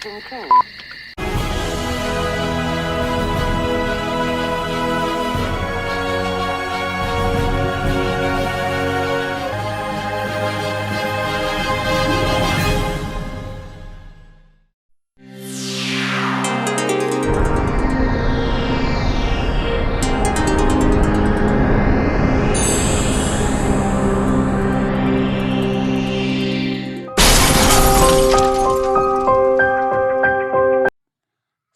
Washington King.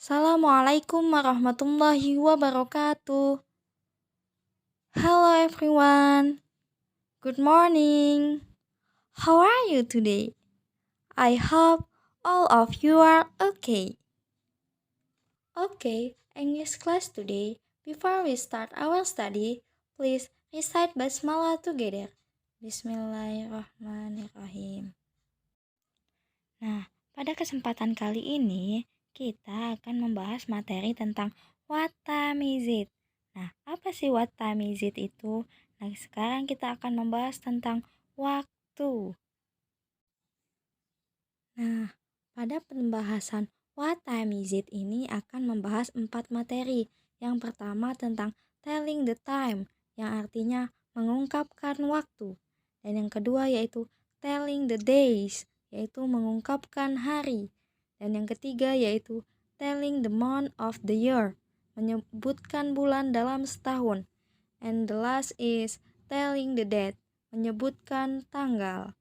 Assalamualaikum warahmatullahi wabarakatuh. Hello everyone. Good morning. How are you today? I hope all of you are okay. Okay, English class today. Before we start our study, please recite basmalah together. Bismillahirrahmanirrahim. Nah, pada kesempatan kali ini kita akan membahas materi tentang what time is it. Nah, apa sih what time is it itu? Nah, sekarang kita akan membahas tentang waktu. Nah, pada pembahasan what time is it ini akan membahas 4 materi. Yang pertama tentang telling the time, yang artinya mengungkapkan waktu. Dan yang kedua yaitu telling the days, yaitu mengungkapkan hari. Dan yang ketiga yaitu telling the month of the year, menyebutkan bulan dalam setahun. And the last is telling the date, menyebutkan tanggal.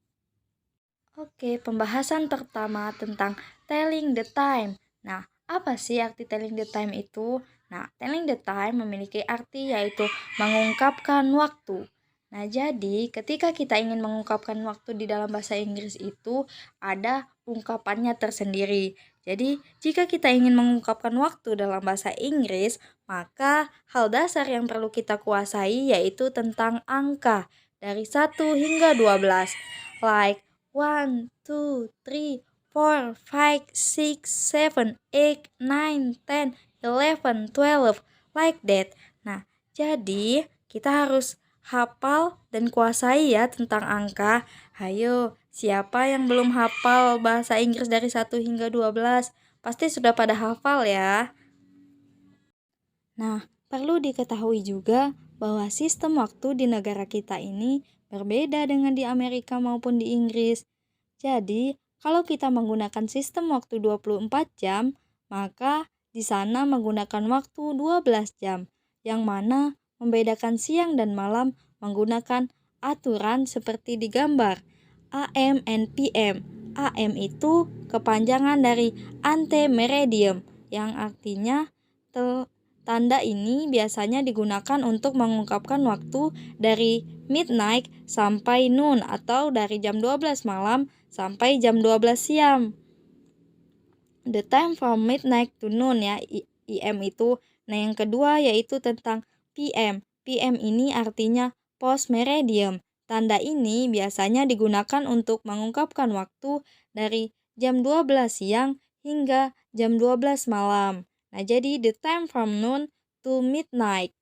Oke, pembahasan pertama tentang telling the time. Nah, apa sih arti telling the time itu? Nah, telling the time memiliki arti yaitu mengungkapkan waktu. Nah, jadi ketika kita ingin mengungkapkan waktu di dalam bahasa Inggris itu ada ungkapannya tersendiri. Jadi, jika kita ingin mengungkapkan waktu dalam bahasa Inggris, maka hal dasar yang perlu kita kuasai yaitu tentang angka dari 1 hingga 12. Like 1, 2, 3, 4, 5, 6, 7, 8, 9, 10, 11, 12, like that. Nah, jadi kita harus hafal dan kuasai ya tentang angka. Hayo, siapa yang belum hafal bahasa Inggris dari 1 hingga 12? Pasti sudah pada hafal ya. Nah, perlu diketahui juga bahwa sistem waktu di negara kita ini berbeda dengan di Amerika maupun di Inggris. Jadi, kalau kita menggunakan sistem waktu 24 jam, maka di sana menggunakan waktu 12 jam, yang mana membedakan siang dan malam menggunakan aturan seperti di gambar AM and PM. AM itu kepanjangan dari ante meridiem, yang artinya tanda ini biasanya digunakan untuk mengungkapkan waktu dari midnight sampai noon atau dari jam 12 malam sampai jam 12 siang. The time from midnight to noon ya, IM itu. Nah, yang kedua yaitu tentang PM. PM ini artinya post meridiem. Tanda ini biasanya digunakan untuk mengungkapkan waktu dari jam 12 siang hingga jam 12 malam. Nah, jadi the time from noon to midnight.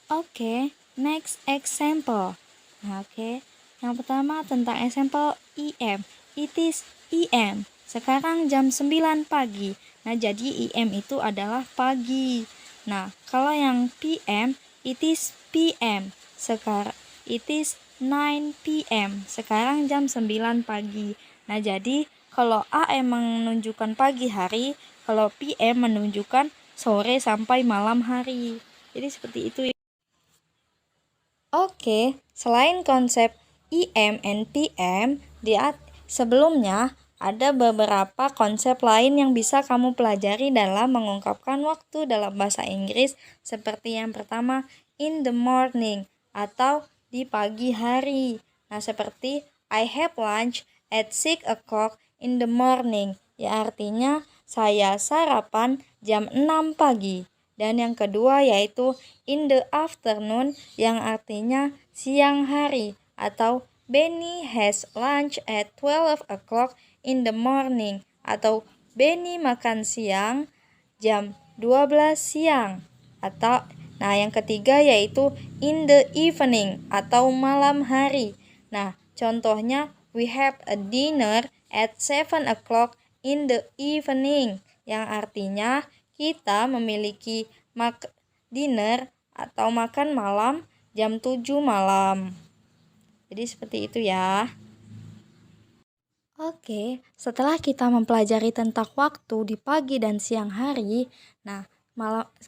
Oke, next example. Oke, yang pertama tentang example IM. It is IM. Sekarang jam 9 pagi. Nah, jadi IM itu adalah pagi. Nah, kalau yang PM, it is PM. Sekarang it is 9 PM. Sekarang jam 9 pagi. Nah, jadi kalau AM menunjukkan pagi hari, kalau PM menunjukkan sore sampai malam hari. Jadi seperti itu ya. Oke, selain konsep IM and PM, sebelumnya ada beberapa konsep lain yang bisa kamu pelajari dalam mengungkapkan waktu dalam bahasa Inggris, seperti yang pertama, in the morning atau di pagi hari. Nah, seperti I have lunch at 6 o'clock in the morning, ya artinya saya sarapan jam 6 pagi. Dan yang kedua yaitu in the afternoon, yang artinya siang hari, atau Benny has lunch at 12 o'clock in the morning, atau Benny makan siang jam 12 siang. Atau yang ketiga yaitu in the evening atau malam hari. Nah, contohnya we have a dinner at 7 o'clock in the evening, yang artinya kita memiliki dinner atau makan malam jam 7 malam. Jadi seperti itu ya. Oke, setelah kita mempelajari tentang waktu di pagi dan siang hari, nah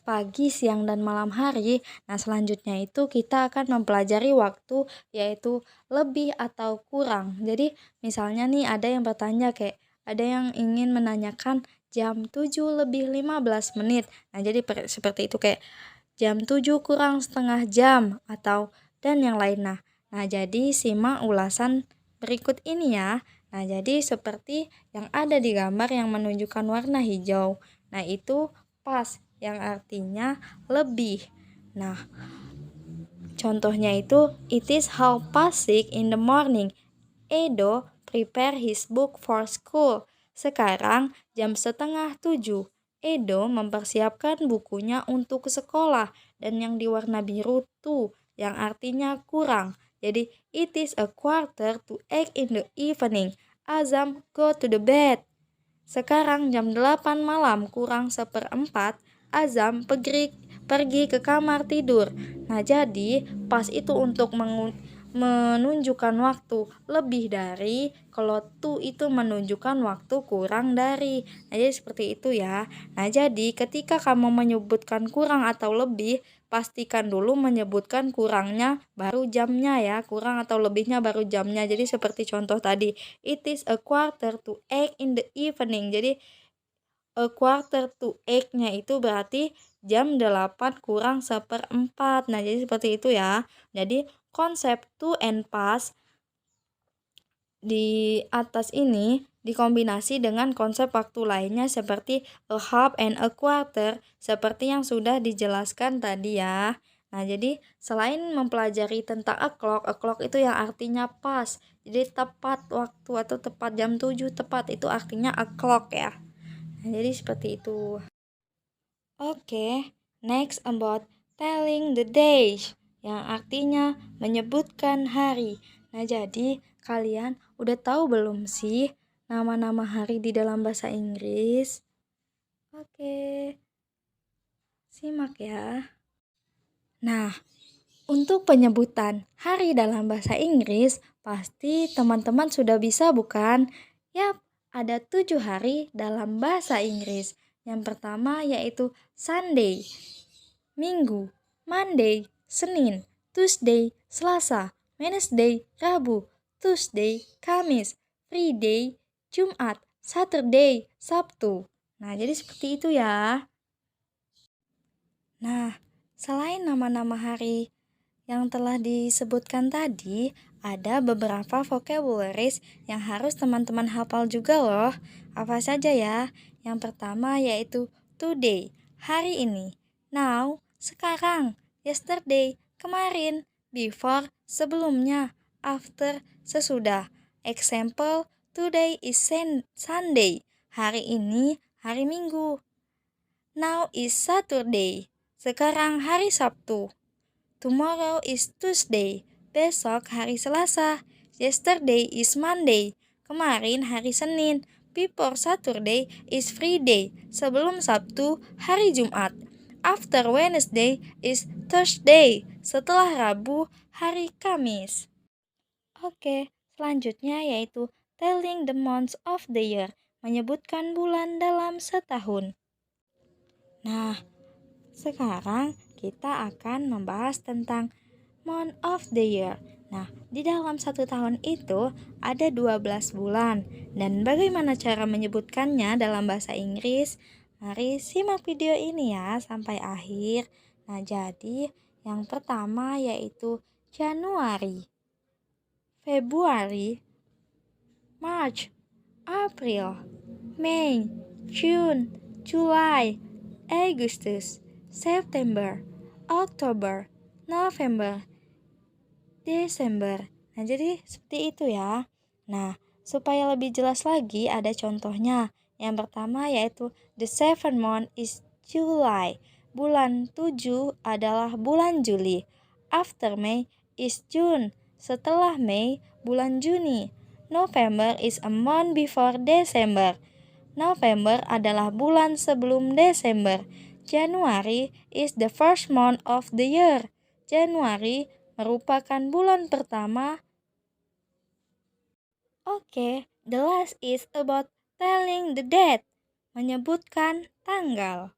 pagi, siang, dan malam hari, nah selanjutnya itu kita akan mempelajari waktu yaitu lebih atau kurang. Jadi misalnya nih ada yang bertanya kayak ada yang ingin menanyakan jam 7 lebih 15 menit. Nah jadi seperti itu kayak jam 7 kurang setengah jam atau dan yang lain. Nah jadi simak ulasan berikut ini ya. Nah, jadi seperti yang ada di gambar yang menunjukkan warna hijau. Nah, itu pas, yang artinya lebih. Nah, contohnya itu, it is 6:30 in the morning. Edo prepare his book for school. Sekarang jam setengah 7. Edo mempersiapkan bukunya untuk sekolah. Dan yang di warna biru tuh, yang artinya kurang. Jadi, it is 7:45 in the evening. Azam, go to the bed. Sekarang jam 8 malam kurang 1/4. Azam pergi ke kamar tidur. Nah, jadi pas itu untuk menunjukkan waktu lebih dari, kalau tu itu menunjukkan waktu kurang dari. Nah, jadi seperti itu ya. Nah, jadi ketika kamu menyebutkan kurang atau lebih, pastikan dulu menyebutkan kurangnya baru jamnya ya. Kurang atau lebihnya baru jamnya. Jadi seperti contoh tadi, it is 7:45 in the evening. Jadi 7:45-nya itu berarti jam 8 kurang 1/4. Nah, jadi seperti itu ya. Jadi konsep to and past di atas ini dikombinasi dengan konsep waktu lainnya seperti a half and a quarter seperti yang sudah dijelaskan tadi ya. Nah, jadi selain mempelajari tentang a clock itu yang artinya pas. Jadi tepat waktu atau tepat jam 7 tepat itu artinya a clock ya. Nah, jadi seperti itu. Oke, next about telling the days, yang artinya menyebutkan hari. Nah, jadi kalian udah tahu belum sih nama-nama hari di dalam bahasa Inggris? Oke, simak ya. Nah, untuk penyebutan hari dalam bahasa Inggris, pasti teman-teman sudah bisa bukan? Yap, ada 7 hari dalam bahasa Inggris. Yang pertama yaitu Sunday, Minggu, Monday, Senin, Tuesday, Selasa, Wednesday, Rabu, Tuesday, Kamis, Friday, Jumat, Saturday, Sabtu. Nah, jadi seperti itu ya. Nah, selain nama-nama hari yang telah disebutkan tadi, ada beberapa vocabularies yang harus teman-teman hafal juga loh. Apa saja ya? Yang pertama yaitu today, hari ini. Now, sekarang. Yesterday, kemarin. Before, sebelumnya. After, sesudah. Example, today is Sunday. Hari ini, hari Minggu. Now is Saturday. Sekarang hari Sabtu. Tomorrow is Tuesday. Besok hari Selasa. Yesterday is Monday. Kemarin hari Senin. Before Saturday is Friday. Sebelum Sabtu hari Jumat. After Wednesday is Thursday. Setelah Rabu hari Kamis. Oke, selanjutnya yaitu telling the months of the year. Menyebutkan bulan dalam setahun. Nah, sekarang kita akan membahas tentang month of the year. Nah, di dalam satu tahun itu ada 12 bulan. Dan bagaimana cara menyebutkannya dalam bahasa Inggris? Mari simak video ini ya sampai akhir. Nah, jadi yang pertama yaitu Januari, Februari, March, April, May, June, July, Augustus, September, October, November, Desember. Nah, jadi seperti itu ya. Nah, supaya lebih jelas lagi ada contohnya. Yang pertama yaitu the seventh month is July. Bulan 7 adalah bulan Juli. After May is June. Setelah Mei, bulan Juni. November is a month before December. November adalah bulan sebelum Desember. January is the first month of the year. Januari merupakan bulan pertama. Oke, the last is about telling the date, menyebutkan tanggal.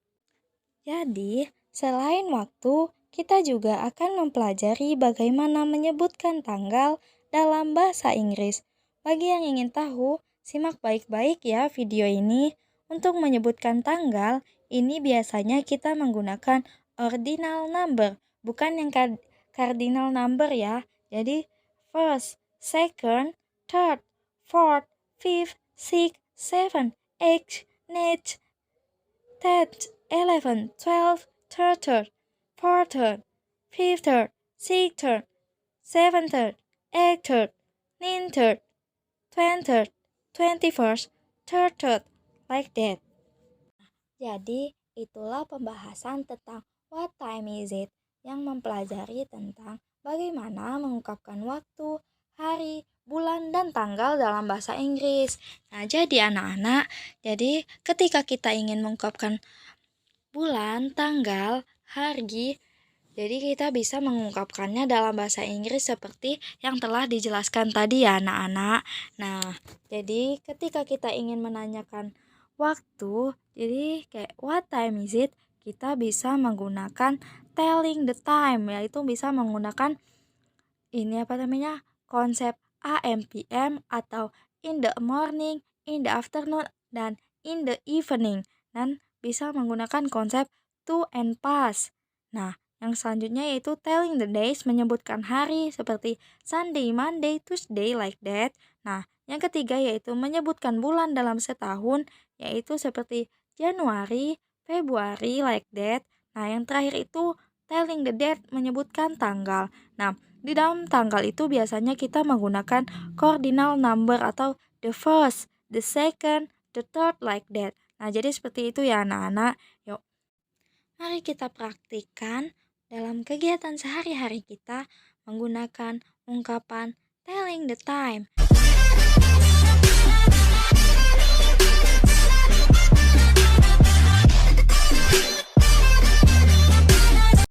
Jadi, selain waktu, kita juga akan mempelajari bagaimana menyebutkan tanggal dalam bahasa Inggris. Bagi yang ingin tahu, simak baik-baik ya video ini. Untuk menyebutkan tanggal, ini biasanya kita menggunakan ordinal number, bukan yang cardinal number ya. Jadi, first, second, third, fourth, fifth, sixth, seventh, eighth, ninth, 10th, 11th, 12th, 13th, 14th, 15th, 16th, 17th, 18th, 19th, 20th, 21st, 30th, like that. Jadi, itulah pembahasan tentang what time is it yang mempelajari tentang bagaimana mengungkapkan waktu, hari, bulan, dan tanggal dalam bahasa Inggris. Nah, jadi anak-anak, jadi ketika kita ingin mengungkapkan bulan, tanggal, hari, jadi kita bisa mengungkapkannya dalam bahasa Inggris seperti yang telah dijelaskan tadi ya anak-anak. Nah, jadi ketika kita ingin menanyakan waktu, jadi kayak what time is it, kita bisa menggunakan telling the time, yaitu bisa menggunakan konsep AM, PM, atau in the morning, in the afternoon, dan in the evening. Dan bisa menggunakan konsep to and past. Nah, yang selanjutnya yaitu telling the days, menyebutkan hari seperti Sunday, Monday, Tuesday, like that. Nah, yang ketiga yaitu menyebutkan bulan dalam setahun, yaitu seperti Januari, Februari, like that. Nah, yang terakhir itu telling the date, menyebutkan tanggal. Nah, di dalam tanggal itu biasanya kita menggunakan cardinal number atau the first, the second, the third, like that. Nah, jadi seperti itu ya anak-anak. Yuk, mari kita praktikkan dalam kegiatan sehari-hari kita menggunakan ungkapan telling the time.